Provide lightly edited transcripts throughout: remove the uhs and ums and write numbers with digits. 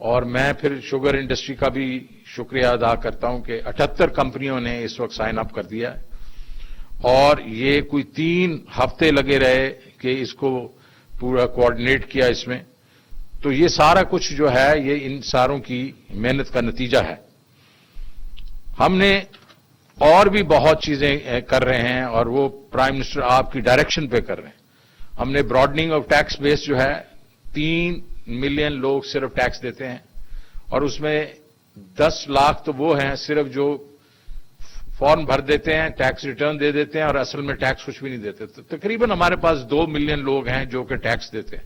اور میں پھر شوگر انڈسٹری کا بھی شکریہ ادا کرتا ہوں کہ 78 کمپنیوں نے اس وقت سائن اپ کر دیا ہے. اور یہ کوئی 3 ہفتے لگے رہے کہ اس کو پورا کوآرڈینیٹ کیا اس میں. تو یہ سارا کچھ جو ہے یہ ان ساروں کی محنت کا نتیجہ ہے. ہم نے اور بھی بہت چیزیں کر رہے ہیں اور وہ پرائم منسٹر آپ کی ڈائریکشن پہ کر رہے ہیں. ہم نے براڈننگ آف ٹیکس بیس جو ہے 3 ملین لوگ صرف ٹیکس دیتے ہیں اور اس میں 10 لاکھ تو وہ ہیں صرف جو فارم بھر دیتے ہیں, ٹیکس ریٹرن دے دیتے ہیں اور اصل میں ٹیکس کچھ بھی نہیں دیتے. تو تقریباً ہمارے پاس 2 ملین لوگ ہیں جو کہ ٹیکس دیتے ہیں.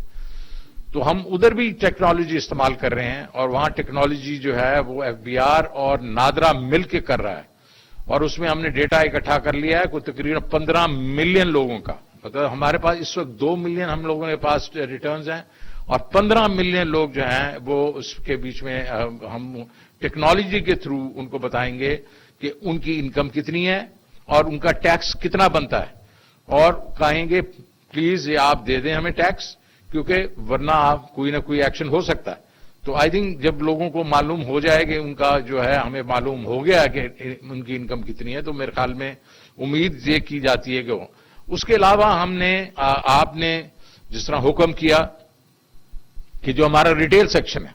تو ہم ادھر بھی ٹیکنالوجی استعمال کر رہے ہیں اور وہاں ٹیکنالوجی جو ہے وہ ایف بی آر اور نادرا مل کے کر رہا ہے. اور اس میں ہم نے ڈیٹا اکٹھا کر لیا ہے کوئی تقریباً 15 ملین لوگوں کا. مطلب ہمارے پاس اس وقت 2 ملین ہم لوگوں کے پاس ریٹرنز ہیں اور 15 ملین لوگ جو ہیں وہ اس کے بیچ میں ہم ٹیکنالوجی کے تھرو ان کو بتائیں گے کہ ان کی انکم کتنی ہے اور ان کا ٹیکس کتنا بنتا ہے. اور کہیں گے پلیز یہ آپ دے دیں ہمیں ٹیکس, کیونکہ ورنہ آپ کوئی نہ کوئی ایکشن ہو سکتا ہے. تو آئی تھنک جب لوگوں کو معلوم ہو جائے کہ ان کا جو ہے ہمیں معلوم ہو گیا کہ ان کی انکم کتنی ہے, تو میرے خیال میں امید یہ کی جاتی ہے کہ وہ. اس کے علاوہ ہم نے آپ نے جس طرح حکم کیا کہ جو ہمارا ریٹیل سیکشن ہے,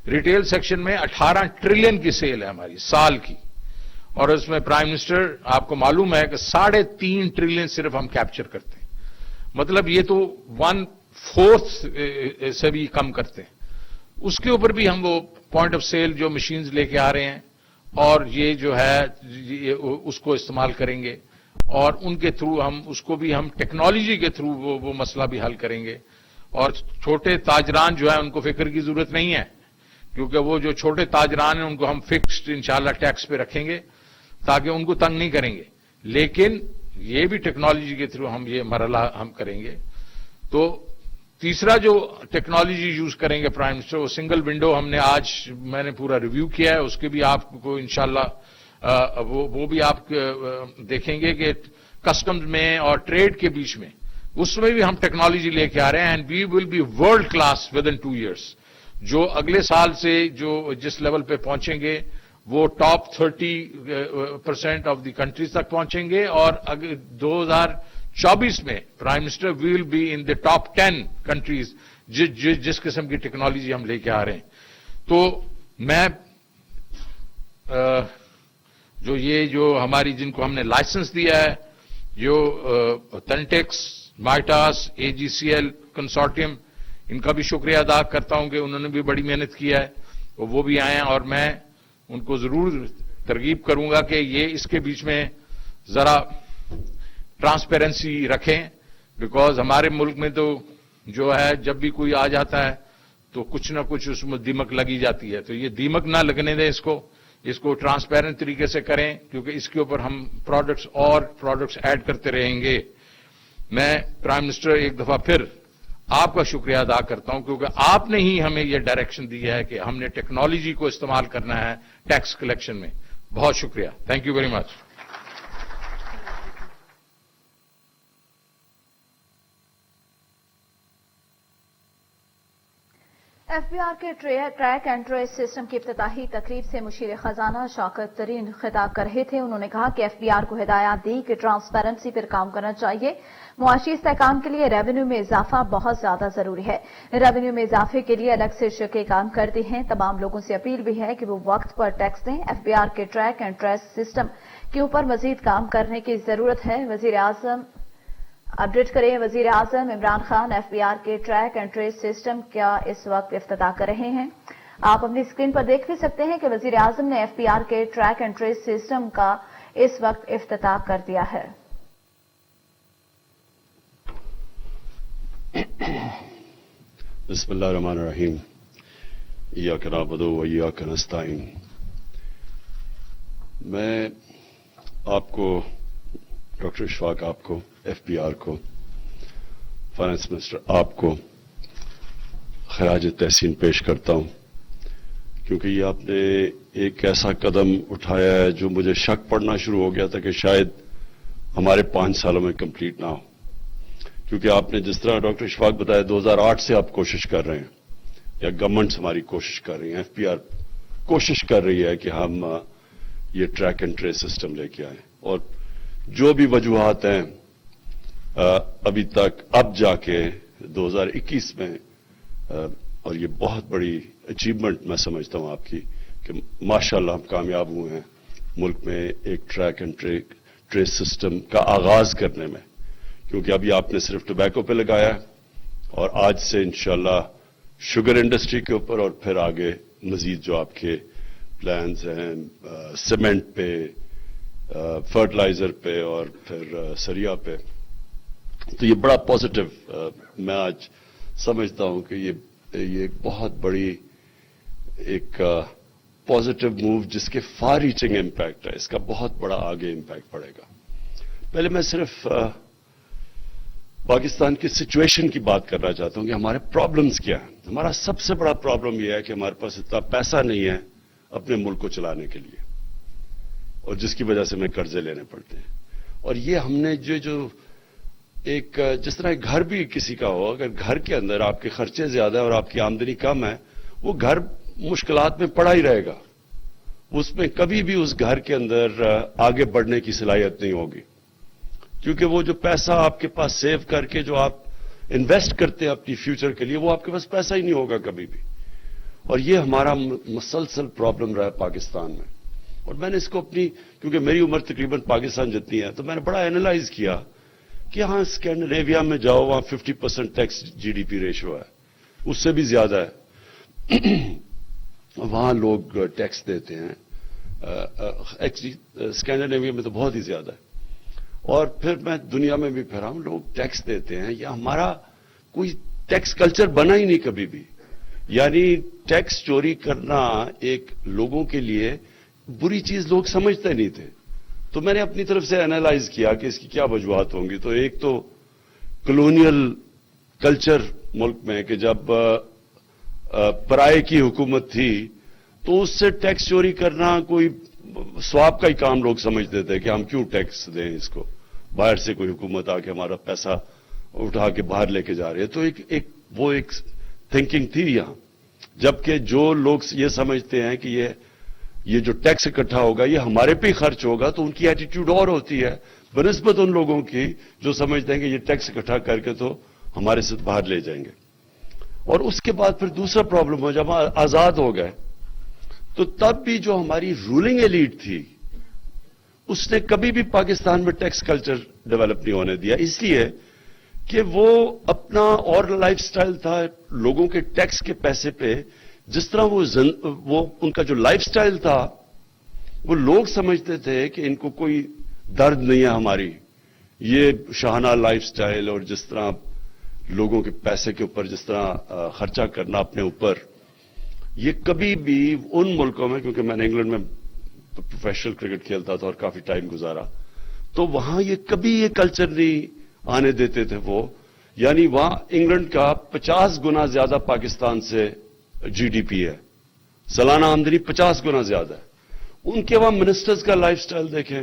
ریٹیل سیکشن میں 18 ٹریلین کی سیل ہے ہماری سال کی, اور اس میں پرائم منسٹر آپ کو معلوم ہے کہ 3.5 ٹریلین صرف ہم کیپچر کرتے ہیں. مطلب یہ تو 1/4 سے بھی کم کرتے ہیں. اس کے اوپر بھی ہم وہ پوائنٹ آف سیل جو مشینز لے کے آ رہے ہیں اور یہ جو ہے اس کو استعمال کریں گے اور ان کے تھرو ہم اس کو بھی ہم ٹیکنالوجی کے تھرو وہ مسئلہ بھی حل کریں گے. اور چھوٹے تاجران جو ہے ان کو فکر کی ضرورت نہیں ہے, کیونکہ وہ جو چھوٹے تاجران ہیں ان کو ہم فکسڈ انشاءاللہ ٹیکس پہ رکھیں گے تاکہ ان کو تنگ نہیں کریں گے. لیکن یہ بھی ٹیکنالوجی کے تھرو ہم یہ مرحلہ ہم کریں گے. تو تیسرا جو ٹیکنالوجی یوز کریں گے پرائم منسٹر, وہ سنگل ونڈو ہم نے آج میں نے پورا ریویو کیا ہے, اس کے بھی آپ کو انشاءاللہ وہ بھی آپ دیکھیں گے کہ کسٹمز میں اور ٹریڈ کے بیچ میں اس میں بھی ہم ٹیکنالوجی لے کے آ رہے ہیں. And we will be world class within 2 years. جو اگلے سال سے جو جس لیول پہ پہنچیں گے وہ ٹاپ 30% آف دی کنٹریز تک پہنچیں گے, اور 2024 میں prime minister we will be in the top 10 countries جس قسم کی ٹیکنالوجی ہم لے کے آ رہے ہیں. تو میں جو ہماری جن کو ہم نے لائسنس دیا ہے, جو تنٹیکس, مائٹاس, اے جی سی ایل کنسورٹیم, ان کا بھی شکریہ ادا کرتا ہوں کہ انہوں نے بھی بڑی محنت کی ہے, وہ بھی آئے ہیں. اور میں ان کو ضرور ترغیب کروں گا کہ یہ اس کے بیچ میں ذرا ٹرانسپیرنسی رکھیں, بیکاز ہمارے ملک میں تو جو ہے جب بھی کوئی آ جاتا ہے تو کچھ نہ کچھ اس میں دیمک لگی جاتی ہے. تو یہ دیمک نہ لگنے دیں, اس کو ٹرانسپیرنٹ طریقے سے کریں, کیونکہ اس کے اوپر ہم پروڈکٹس ایڈ کرتے رہیں گے. میں پرائم منسٹر ایک دفعہ پھر آپ کا شکریہ ادا کرتا ہوں, کیونکہ آپ نے ہی ہمیں یہ ڈائریکشن دی ہے کہ ہم نے ٹیکنالوجی کو استعمال کرنا ہے ٹیکس کلیکشن میں. بہت شکریہ. Thank you very much. F B R کے ٹریک اینڈ ٹریس سسٹم کی افتتاحی تقریب سے مشیر خزانہ شوکت ترین خطاب کر رہے تھے. انہوں نے کہا کہ ایف بی آر کو ہدایات دی کہ ٹرانسپیرنسی پر کام کرنا چاہیے. معاشی استحکام کے لیے ریونیو میں اضافہ بہت زیادہ ضروری ہے. ریونیو میں اضافے کے لیے الگ سے شرکے کام کرتے ہیں. تمام لوگوں سے اپیل بھی ہے کہ وہ وقت پر ٹیکس دیں. ایف بی آر کے ٹریک اینڈ ٹریس سسٹم کے اوپر مزید کام کرنے کی ضرورت ہے. وزیر اعظم اپڈیٹ کریں. وزیر اعظم Imran Khan F B R کے ٹریک اینڈ ٹریس سسٹم کا اس وقت افتتاح کر رہے ہیں. آپ اپنی اسکرین پر دیکھ بھی سکتے ہیں کہ وزیر اعظم نے ایف بی آر کے ٹریک اینڈ ٹریس سسٹم کا اس وقت افتتاح کر دیا ہے. بسم اللہ الرحمن الرحیم. ایاک نعبد و ایاک نستعین. میں آپ کو ڈاکٹر اشفاق آپ کو, ایف بی آر کو, فائنانس منسٹر آپ کو خراج تحسین پیش کرتا ہوں, کیونکہ یہ آپ نے ایک ایسا قدم اٹھایا ہے جو مجھے شک پڑنا شروع ہو گیا تھا کہ شاید ہمارے 5 سالوں میں کمپلیٹ نہ ہو. کیونکہ آپ نے جس طرح ڈاکٹر اشفاق بتایا 2008 سے آپ کوشش کر رہے ہیں. یا گورنمنٹس ہماری کوشش کر رہی ہیں, FPR کوشش کر رہی ہے کہ ہم یہ ٹریک اینڈ ٹریس سسٹم لے کے آئیں. اور جو بھی وجوہات ہیں ابھی تک, اب جا کے 2021 میں, اور یہ بہت بڑی اچیومنٹ میں سمجھتا ہوں آپ کی کہ ماشاءاللہ ہم کامیاب ہوئے ہیں ملک میں ایک ٹریک اینڈ ٹریس سسٹم کا آغاز کرنے میں. کیونکہ ابھی آپ نے صرف ٹوبیکو پہ لگایا ہے, اور آج سے انشاءاللہ شوگر انڈسٹری کے اوپر, اور پھر آگے مزید جو آپ کے پلانز ہیں سیمنٹ پہ, فرٹیلائزر پہ, اور پھر سریا پہ. تو یہ بڑا پازیٹو, میں آج سمجھتا ہوں کہ یہ ایک بہت بڑی ایک پازیٹو موو جس کے فار ریچنگ امپیکٹ ہے, اس کا بہت بڑا آگے امپیکٹ پڑے گا. پہلے میں صرف پاکستان کی سچویشن کی بات کرنا چاہتا ہوں کہ ہمارے پرابلمز کیا ہیں. ہمارا سب سے بڑا پرابلم یہ ہے کہ ہمارے پاس اتنا پیسہ نہیں ہے اپنے ملک کو چلانے کے لیے, اور جس کی وجہ سے ہمیں قرضے لینے پڑتے ہیں. اور یہ ہم نے جو ایک جس طرح گھر بھی کسی کا ہو, اگر گھر کے اندر آپ کے خرچے زیادہ ہیں اور آپ کی آمدنی کم ہے, وہ گھر مشکلات میں پڑا ہی رہے گا. اس میں کبھی بھی اس گھر کے اندر آگے بڑھنے کی صلاحیت نہیں ہوگی, کیونکہ وہ جو پیسہ آپ کے پاس سیو کر کے جو آپ انویسٹ کرتے ہیں اپنی فیوچر کے لیے, وہ آپ کے پاس پیسہ ہی نہیں ہوگا کبھی بھی. اور یہ ہمارا مسلسل پرابلم رہا ہے پاکستان میں. اور میں نے اس کو اپنی, کیونکہ میری عمر تقریباً پاکستان جتنی ہے, تو میں نے بڑا اینالائز کیا کہ ہاں اسکینڈینیویا میں جاؤ, وہاں 50% ٹیکس GDP ریشو ہے, اس سے بھی زیادہ ہے. وہاں لوگ ٹیکس دیتے ہیں, اسکینڈینیویا میں تو بہت ہی زیادہ ہے. اور پھر میں دنیا میں بھی پھرا ہوں, لوگ ٹیکس دیتے ہیں. یا ہمارا کوئی ٹیکس کلچر بنا ہی نہیں کبھی بھی. یعنی ٹیکس چوری کرنا ایک لوگوں کے لیے بری چیز لوگ سمجھتے نہیں تھے. تو میں نے اپنی طرف سے اینالائز کیا کہ اس کی کیا وجوہات ہوں گی. تو ایک تو کلونیل کلچر ملک میں, کہ جب پرائے کی حکومت تھی تو اس سے ٹیکس چوری کرنا کوئی ثواب کا ہی کام لوگ سمجھتے تھے کہ ہم کیوں ٹیکس دیں اس کو, باہر سے کوئی حکومت آ کے ہمارا پیسہ اٹھا کے باہر لے کے جا رہی ہے. تو وہ ایک تھنکنگ تھی یہاں. جبکہ جو لوگ یہ سمجھتے ہیں کہ یہ جو ٹیکس اکٹھا ہوگا یہ ہمارے پہ ہی خرچ ہوگا, تو ان کی ایٹیٹیوڈ اور ہوتی ہے بنسبت ان لوگوں کی جو سمجھتے ہیں کہ یہ ٹیکس اکٹھا کر کے تو ہمارے سے باہر لے جائیں گے. اور اس کے بعد پھر دوسرا پرابلم ہو, جب آزاد ہو گئے تو تب بھی جو ہماری رولنگ ایلیٹ تھی اس نے کبھی بھی پاکستان میں ٹیکس کلچر ڈیولپ نہیں ہونے دیا, اس لیے کہ وہ اپنا اور لائف سٹائل تھا لوگوں کے ٹیکس کے پیسے پہ. جس طرح وہ ان کا جو لائف سٹائل تھا, وہ لوگ سمجھتے تھے کہ ان کو کوئی درد نہیں ہے ہماری, یہ شاہانہ لائف سٹائل اور جس طرح لوگوں کے پیسے کے اوپر جس طرح خرچہ کرنا اپنے اوپر, یہ کبھی بھی ان ملکوں میں, کیونکہ میں نے انگلینڈ میں پروفیشنل کرکٹ کھیلتا تھا اور کافی ٹائم گزارا, تو وہاں یہ کبھی یہ کلچر نہیں آنے دیتے تھے وہ. یعنی وہاں انگلینڈ کا 50 گنا زیادہ پاکستان سے GDP ہے, سالانہ آمدنی 50 گنا زیادہ ہے. ان کے وہاں منسٹرز کا لائف سٹائل دیکھیں,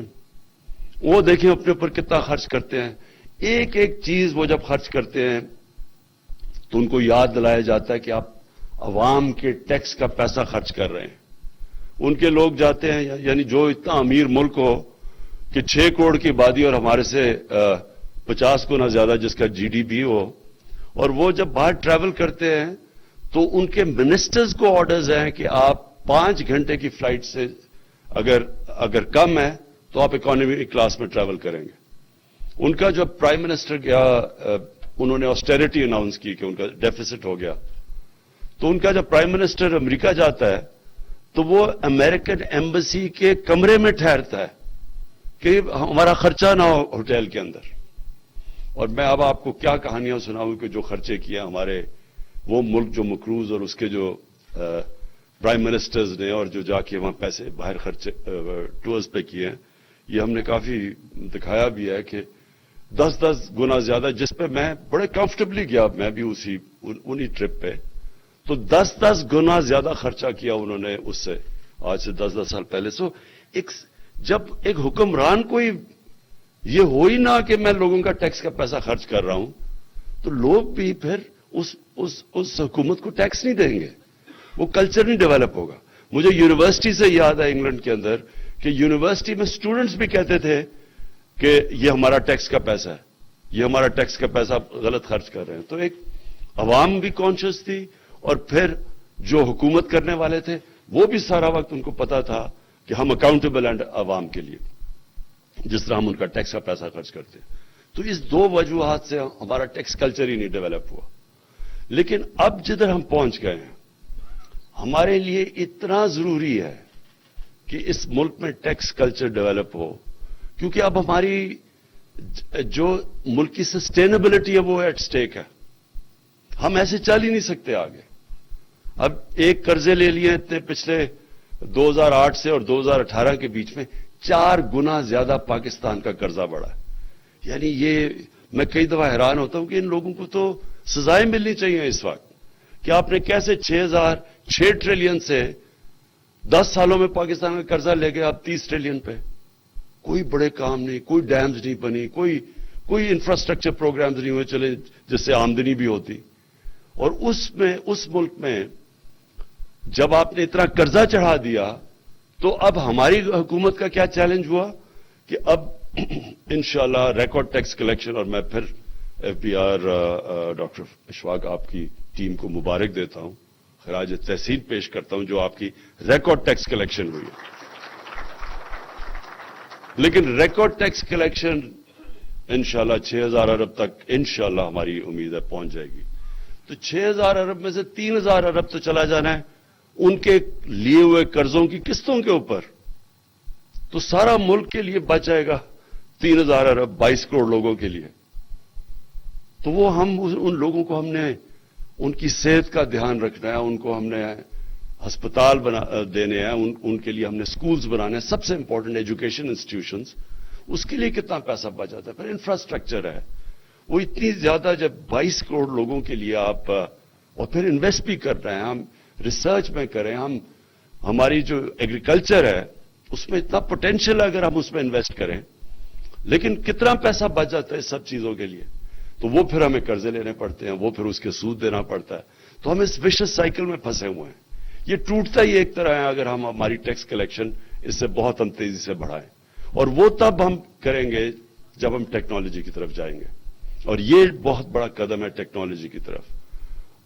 وہ دیکھیں اپنے اوپر کتنا خرچ کرتے ہیں. ایک ایک چیز وہ جب خرچ کرتے ہیں تو ان کو یاد دلایا جاتا ہے کہ آپ عوام کے ٹیکس کا پیسہ خرچ کر رہے ہیں. ان کے لوگ جاتے ہیں, یعنی جو اتنا امیر ملک ہو کہ 6 کروڑ کی آبادی اور ہمارے سے 50 گنا زیادہ جس کا GDP ہو, اور وہ جب باہر ٹریول کرتے ہیں تو ان کے منسٹرز کو آرڈرز ہیں کہ آپ 5 گھنٹے کی فلائٹ سے اگر کم ہے تو آپ اکانومی کلاس میں ٹریول کریں گے. ان کا جو پرائم منسٹر گیا, انہوں نے آسٹیرٹی اناؤنس کی کہ ان کا ڈیفیسٹ ہو گیا, تو ان کا جب پرائم منسٹر امریکہ جاتا ہے تو وہ امریکن ایمبیسی کے کمرے میں ٹھہرتا ہے کہ ہمارا خرچہ نہ ہو ہوٹل کے اندر. اور میں اب آپ کو کیا کہانیاں سناؤں کہ جو خرچے کیے ہمارے وہ ملک جو مکروز اور اس کے جو پرائم منسٹرز نے, اور جو جا کے وہاں پیسے باہر خرچے ٹورز پہ کیے ہیں. یہ ہم نے کافی دکھایا بھی ہے کہ 10 گنا زیادہ, جس پہ میں بڑے کمفرٹیبلی گیا, میں بھی انہی ٹرپ پہ, تو 10 گنا زیادہ خرچہ کیا انہوں نے اس سے, آج سے 10 سال پہلے. سو جب ایک حکمران کوئی یہ ہو ہی نہ کہ میں لوگوں کا ٹیکس کا پیسہ خرچ کر رہا ہوں, تو لوگ بھی پھر اس حکومت کو ٹیکس نہیں دیں گے, وہ کلچر نہیں ڈیولپ ہوگا. مجھے یونیورسٹی سے یاد ہے انگلینڈ کے اندر کہ یونیورسٹی میں اسٹوڈنٹس بھی کہتے تھے کہ یہ ہمارا ٹیکس کا پیسہ ہے, یہ ہمارا ٹیکس کا پیسہ غلط خرچ کر رہے ہیں. تو ایک عوام بھی کانشیس تھی, اور پھر جو حکومت کرنے والے تھے وہ بھی سارا وقت ان کو پتا تھا کہ ہم اکاؤنٹیبل ہیں عوام کے لیے, جس طرح ہم ان کا ٹیکس کا پیسہ خرچ کرتے ہیں. تو اس دو وجوہات سے ہمارا ٹیکس کلچر ہی نہیں ڈیولپ ہوا. لیکن اب جدھر ہم پہنچ گئے ہیں, ہمارے لیے اتنا ضروری ہے کہ اس ملک میں ٹیکس کلچر ڈیولپ ہو, کیونکہ اب ہماری جو ملک کی سسٹینیبلٹی ہے وہ ایٹ سٹیک ہے. ہم ایسے چل ہی نہیں سکتے آگے. اب ایک قرضے لے لیے اتنے پچھلے 2008 سے اور 2018 کے بیچ میں 4 گنا زیادہ پاکستان کا قرضہ بڑھا ہے. یعنی یہ میں کئی دفعہ حیران ہوتا ہوں کہ ان لوگوں کو تو سزائیں ملنی چاہیے اس وقت کہ آپ نے کیسے 6 ٹریلین سے 10 سالوں میں پاکستان کا قرضہ لے گئے آپ 30 ٹریلین پہ. کوئی بڑے کام نہیں, کوئی ڈیمز نہیں بنی, کوئی انفراسٹرکچر پروگرامز نہیں ہوئے چلے جس سے آمدنی بھی ہوتی. اور اس ملک میں جب آپ نے اتنا قرضہ چڑھا دیا تو اب ہماری حکومت کا کیا چیلنج ہوا کہ اب انشاءاللہ ریکارڈ ٹیکس کلیکشن, اور میں پھر F B R doctor Ashfaq آپ کی ٹیم کو مبارک دیتا ہوں, خراج تحسین پیش کرتا ہوں جو آپ کی ریکارڈ ٹیکس کلیکشن ہوئی ہے. لیکن ریکارڈ ٹیکس کلیکشن انشاءاللہ 6000 ارب تک انشاءاللہ ہماری امید ہے پہنچ جائے گی. تو 6000 ارب میں سے 3000 ارب تو چلا جانا ہے ان کے لیے ہوئے قرضوں کی قسطوں کے اوپر. تو سارا ملک کے لیے بچ جائے گا 3000 ارب 22 کروڑ لوگوں کے لیے. تو وہ ہم ان لوگوں کو ہم نے ان کی صحت کا دھیان رکھنا ہے, ان کو ہم نے ہسپتال دینے ہیں, ان کے لیے ہم نے سکولز بنانے ہیں. سب سے امپورٹنٹ ایجوکیشن انسٹیٹیوشنز, اس کے لیے کتنا پیسہ بچ جاتا ہے. پھر انفراسٹرکچر ہے وہ اتنی زیادہ, جب 22 کروڑ لوگوں کے لیے آپ اور پھر انویسٹ بھی کر رہے ہیں, ہم ریسرچ میں کریں, ہماری جو ایگریکلچر ہے اس میں اتنا پوٹینشیل ہے اگر ہم اس میں انویسٹ کریں. لیکن کتنا پیسہ بچ جاتا ہے سب چیزوں کے لیے, تو وہ پھر ہمیں قرضے لینے پڑتے ہیں, وہ پھر اس کے سود دینا پڑتا ہے. تو ہم اس وشس سائیکل میں پھنسے ہوئے ہیں. یہ ٹوٹتا ہی ایک طرح ہے اگر ہم ہماری ٹیکس کلیکشن اس سے بہت ہم تیزی سے بڑھائیں. اور وہ تب ہم کریں گے جب ہم ٹیکنالوجی کی طرف جائیں گے, اور یہ بہت بڑا قدم ہے ٹیکنالوجی کی طرف.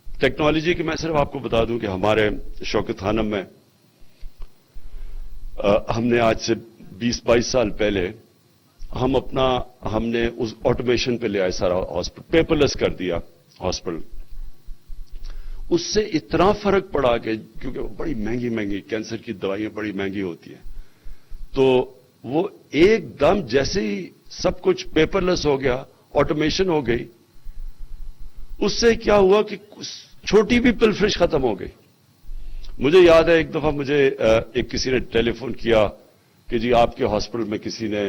ٹیکنالوجی کی میں صرف آپ کو بتا دوں کہ ہمارے شوکت خانم میں ہم نے آج سے 20-22 سال پہلے ہم نے اس آٹومیشن پہ لے آئے سارا ہاسپٹل, پیپر لیس کر دیا ہاسپٹل. اس سے اتنا فرق پڑا کہ کیونکہ بڑی مہنگی کینسر کی دوائیاں بڑی مہنگی ہوتی ہیں, تو وہ ایک دم جیسے ہی سب کچھ پیپر لیس ہو گیا, آٹومیشن ہو گئی, اس سے کیا ہوا کہ چھوٹی بھی پلفرش ختم ہو گئی. مجھے یاد ہے ایک دفعہ مجھے ایک کسی نے ٹیلی فون کیا کہ جی آپ کے ہاسپٹل میں کسی نے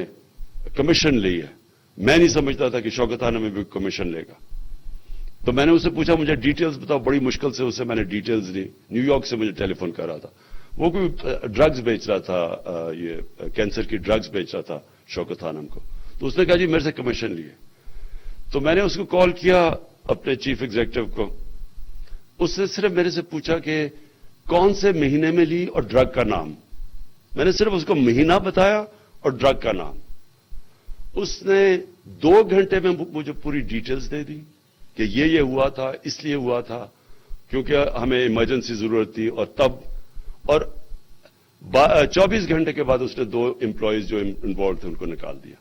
کمیشن لی ہے. میں نہیں سمجھتا تھا کہ شوکت خانہ میں بھی کمیشن لے گا. تو میں نے اسے پوچھا مجھے ڈیٹیلز بتاؤ, بڑی مشکل سے اسے میں نے ڈیٹیلز دی. نیو یارک سے مجھے ٹیلی فون کر رہا تھا, وہ کوئی ڈرگز بیچ رہا تھا, یہ کینسر کی ڈرگز بیچ رہا تھا شوکت خانم کو. تو اس نے کہا جی میرے سے کمیشن لیے. تو میں نے اس کو کال کیا اپنے چیف ایگزیکٹو کو, اس نے صرف میرے سے پوچھا کہ کون سے مہینے میں لی اور ڈرگ کا نام. میں نے صرف اس کو مہینہ بتایا اور ڈرگ کا نام. اس نے 2 گھنٹے میں مجھے پوری ڈیٹیلز دے دی کہ یہ ہوا تھا, اس لیے ہوا تھا کیونکہ ہمیں ایمرجنسی ضرورت تھی, اور تب, اور 24 گھنٹے کے بعد اس نے 2 امپلائیز جو انوالو تھے ان کو نکال دیا.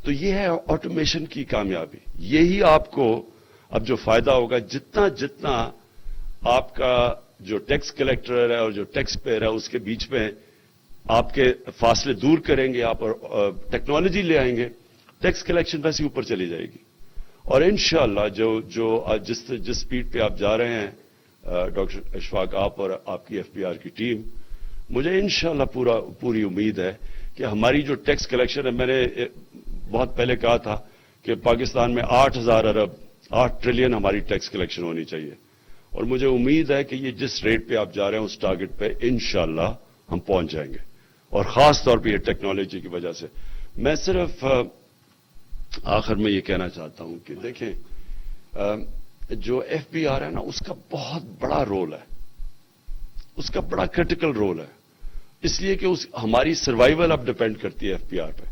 تو یہ ہے آٹومیشن کی کامیابی. یہی آپ کو اب جو فائدہ ہوگا, جتنا آپ کا جو ٹیکس کلیکٹر ہے اور جو ٹیکس پیئر ہے اس کے بیچ میں آپ کے فاصلے دور کریں گے آپ, اور ٹیکنالوجی لے آئیں گے, ٹیکس کلیکشن ویسے اوپر چلی جائے گی. اور انشاءاللہ جس سپیڈ پہ آپ جا رہے ہیں ڈاکٹر اشفاق, آپ اور آپ کی ایف پی آر کی ٹیم, مجھے انشاءاللہ پوری امید ہے کہ ہماری جو ٹیکس کلیکشن ہے, میں نے بہت پہلے کہا تھا کہ پاکستان میں 8000 ارب 8 ٹریلین ہماری ٹیکس کلیکشن ہونی چاہیے, اور مجھے امید ہے کہ یہ جس ریٹ پہ آپ جا رہے ہیں اس ٹارگٹ پہ انشاءاللہ ہم پہنچ جائیں گے, اور خاص طور پہ یہ ٹیکنالوجی کی وجہ سے. میں صرف آخر میں یہ کہنا چاہتا ہوں کہ دیکھیں جو FBR ہے نا اس کا بہت بڑا رول ہے, اس کا بڑا کرٹیکل رول ہے, اس لیے کہ ہماری سروائیول اب ڈپینڈ کرتی ہے FBR پہ.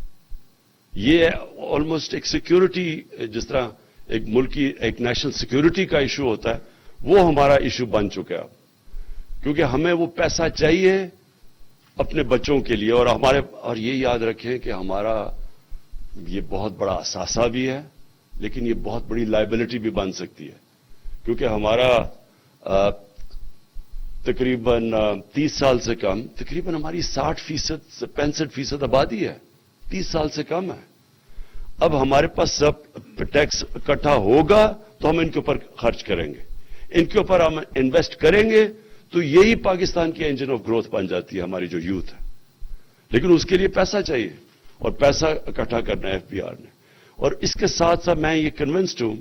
یہ آلموسٹ ایک سیکیورٹی, جس طرح ایک ملک کی ایک نیشنل سیکیورٹی کا ایشو ہوتا ہے, وہ ہمارا ایشو بن چکا ہے اب, کیونکہ ہمیں وہ پیسہ چاہیے اپنے بچوں کے لیے. اور یہ یاد رکھیں کہ ہمارا یہ بہت بڑا اثاثہ بھی ہے, لیکن یہ بہت بڑی لائبلٹی بھی بن سکتی ہے, کیونکہ ہمارا تقریباً 30 سال سے کم, تقریباً ہماری 60% سے 65% آبادی ہے, 30 سال سے کم ہے. اب ہمارے پاس سب ٹیکس اکٹھا ہوگا تو ہم ان کے اوپر خرچ کریں گے, ان کے اوپر ہم انویسٹ کریں گے, تو یہی پاکستان کی انجن آف گروتھ بن جاتی ہے ہماری جو یوتھ ہے. لیکن اس کے لیے پیسہ چاہیے, اور پیسہ اکٹھا کرنا ہے FBR نے. اور اس کے ساتھ ساتھ میں یہ کنونسڈ ہوں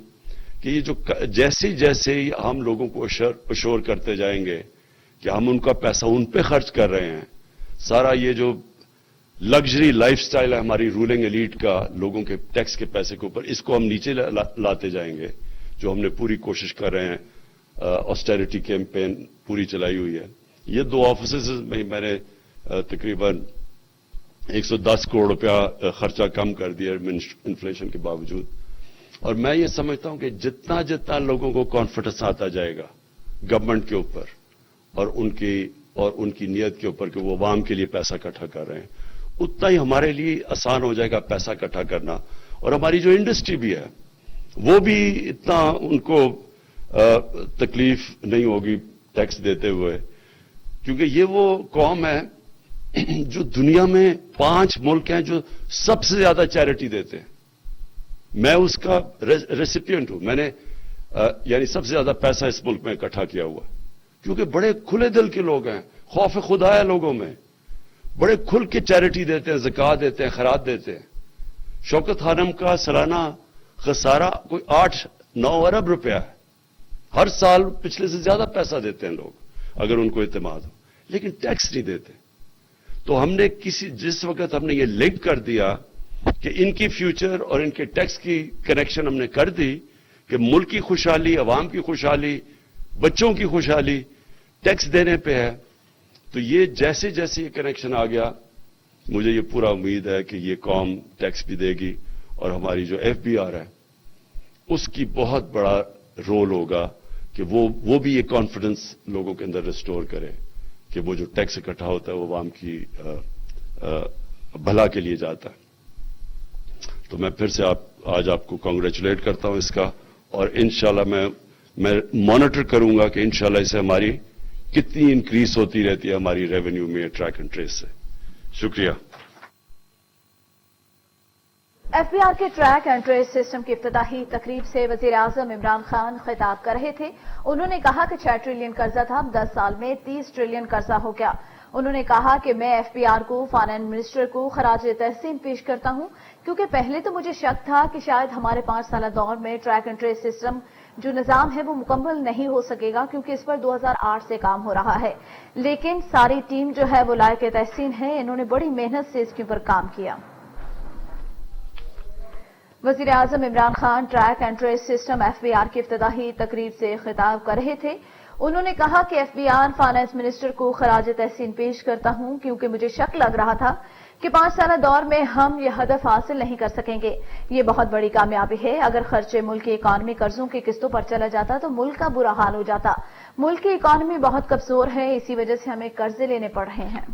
کہ یہ جو جیسے ہی ہم لوگوں کو اشور کرتے جائیں گے کہ ہم ان کا پیسہ ان پہ خرچ کر رہے ہیں, سارا یہ جو لگژری لائف سٹائل ہے ہماری رولنگ ایلیٹ کا لوگوں کے ٹیکس کے پیسے کے اوپر, اس کو ہم نیچے لاتے جائیں گے, جو ہم نے پوری کوشش کر رہے ہیں, آسٹیرٹی کیمپین پوری چلائی ہوئی ہے. یہ 2 آفیسز میں نے تقریباً 110 کروڑ روپیہ خرچہ کم کر دیا انفلیشن کے باوجود. اور میں یہ سمجھتا ہوں کہ جتنا لوگوں کو کانفیڈنس آتا جائے گا گورنمنٹ کے اوپر اور ان کی نیت کے اوپر کہ وہ عوام کے لیے پیسہ اکٹھا کر رہے ہیں, اتنا ہی ہمارے لیے آسان ہو جائے گا پیسہ اکٹھا کرنا. اور ہماری جو انڈسٹری بھی ہے وہ بھی اتنا ان کو تکلیف نہیں ہوگی ٹیکس دیتے ہوئے, کیونکہ یہ وہ قوم ہے جو دنیا میں 5 ملک ہیں جو سب سے زیادہ چیریٹی دیتے ہیں. میں اس کا ریسیپینٹ ہوں, میں نے یعنی سب سے زیادہ پیسہ اس ملک میں اکٹھا کیا ہوا, کیونکہ بڑے کھلے دل کے لوگ ہیں, خوف خدا ہے لوگوں میں, بڑے کھل کے چیریٹی دیتے ہیں, زکات دیتے ہیں, خیرات دیتے ہیں. شوکت خانم کا سالانہ خسارہ کوئی 8-9 ارب روپیہ ہے, ہر سال پچھلے سے زیادہ پیسہ دیتے ہیں لوگ اگر ان کو اعتماد ہو, لیکن ٹیکس نہیں دیتے. تو ہم نے جس وقت ہم نے یہ لنک کر دیا کہ ان کی فیوچر اور ان کے ٹیکس کی کنیکشن ہم نے کر دی کہ ملک کی خوشحالی, عوام کی خوشحالی, بچوں کی خوشحالی ٹیکس دینے پہ ہے, تو یہ جیسے یہ کنیکشن آ گیا, مجھے یہ پورا امید ہے کہ یہ قوم ٹیکس بھی دے گی, اور ہماری جو FBR ہے اس کی بہت بڑا رول ہوگا کہ وہ بھی یہ کانفیڈنس لوگوں کے اندر ریسٹور کرے کہ وہ جو ٹیکس اکٹھا ہوتا ہے وہ عوام کی بھلا کے لیے جاتا ہے. تو میں پھر سے آج آپ کو کانگریچولیٹ کرتا ہوں اس کا, اور انشاءاللہ میں مانیٹر کروں گا کہ انشاءاللہ اسے ہماری کتنی انکریز ہوتی رہتی ہے ہماری ریونیو میں ٹریک اینڈ ٹریس سے. شکریہ. FBR کے ٹریک اینڈ ٹریس سسٹم کی افتتاحی تقریب سے وزیر اعظم عمران خان خطاب کر رہے تھے. انہوں نے کہا کہ 6 ٹریلین قرضہ تھا, اب 10 سال میں 30 ٹریلین قرضہ ہو گیا. انہوں نے کہا کہ میں FBR کو فائنانس منسٹر کو خراج تحسین پیش کرتا ہوں, کیونکہ پہلے تو مجھے شک تھا کہ شاید ہمارے 5 سالہ دور میں ٹریک اینڈ ٹریس سسٹم جو نظام ہے وہ مکمل نہیں ہو سکے گا, کیونکہ اس پر 2008 سے کام ہو رہا ہے. لیکن ساری ٹیم جو ہے وہ لائق تحسین ہے, انہوں نے بڑی محنت سے اس کے اوپر کام کیا. وزیر اعظم Imran Khan track and trace system FBR کی افتتاحی تقریب سے خطاب کر رہے تھے. انہوں نے کہا کہ FBR فائنانس منسٹر کو خراج تحسین پیش کرتا ہوں, کیونکہ مجھے شک لگ رہا تھا کہ 5 سالہ دور میں ہم یہ ہدف حاصل نہیں کر سکیں گے. یہ بہت بڑی کامیابی ہے. اگر خرچے ملک کی اکانومی قرضوں کی قسطوں پر چلا جاتا تو ملک کا برا حال ہو جاتا. ملک کی اکانومی بہت کمزور ہے, اسی وجہ سے ہمیں قرضے لینے پڑ رہے ہیں.